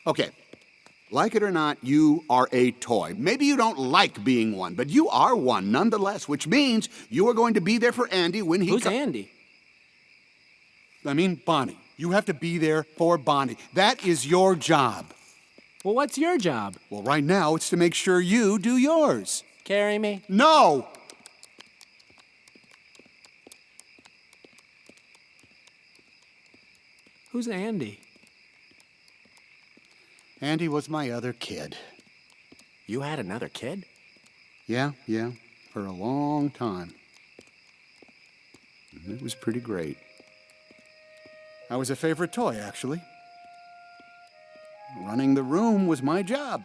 Okay, like it or not, you are a toy. Maybe you don't like being one, but you are one nonetheless, which means you are going to be there for Andy when he Who's Andy? I mean, Bonnie. You have to be there for Bonnie. That is your job. Well, what's your job? Well, right now, it's to make sure you do yours. Carry me? No! Who's Andy? Andy was my other kid. You had another kid? Yeah, for a long time. And it was pretty great. I was a favorite toy, actually. Running the room was my job.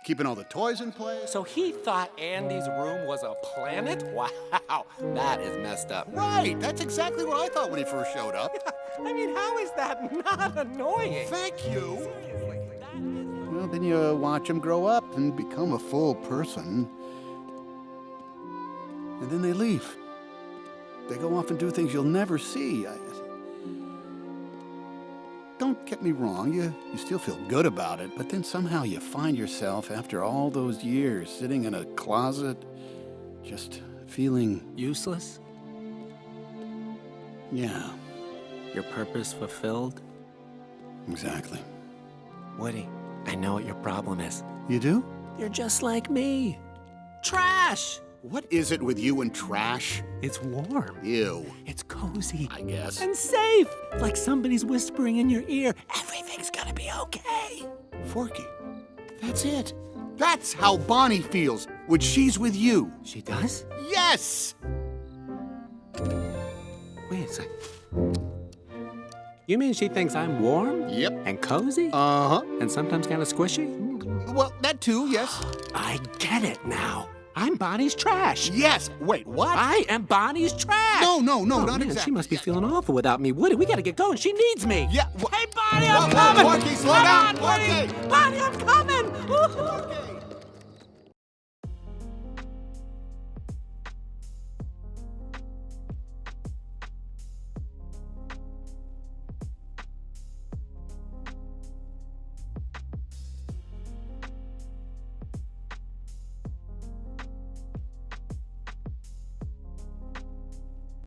Keeping all the toys in place. So he thought Andy's room was a planet? Wow, that is messed up. Right, that's exactly what I thought when he first showed up. I mean, how is that not annoying? Thank you. Well, then you watch him grow up and become a full person. And then they leave. They go off and do things you'll never see. Don't get me wrong, you still feel good about it, but then somehow you find yourself, after all those years, sitting in a closet, just feeling... Useless? Yeah. Your purpose fulfilled? Exactly. Woody, I know what your problem is. You do? You're just like me. Trash! What is it with you and trash? It's warm. Ew. It's cozy. I guess. And safe. Like somebody's whispering in your ear, everything's gonna be okay. Forky, that's it. That's how Bonnie feels when she's with you. She does? Yes! Wait a sec. You mean she thinks I'm warm? Yep. And cozy? Uh-huh. And sometimes kind of squishy? Well, that too, yes. I get it now. I'm Bonnie's trash. Yes. Wait, what? I am Bonnie's trash. No, Oh, not man, exactly. She must be feeling awful without me. Woody, we gotta get going. She needs me. Yeah. Hey, Bonnie, I'm coming. Forky, slow Come down. on, Woody. Forky. Bonnie, I'm coming. Forky.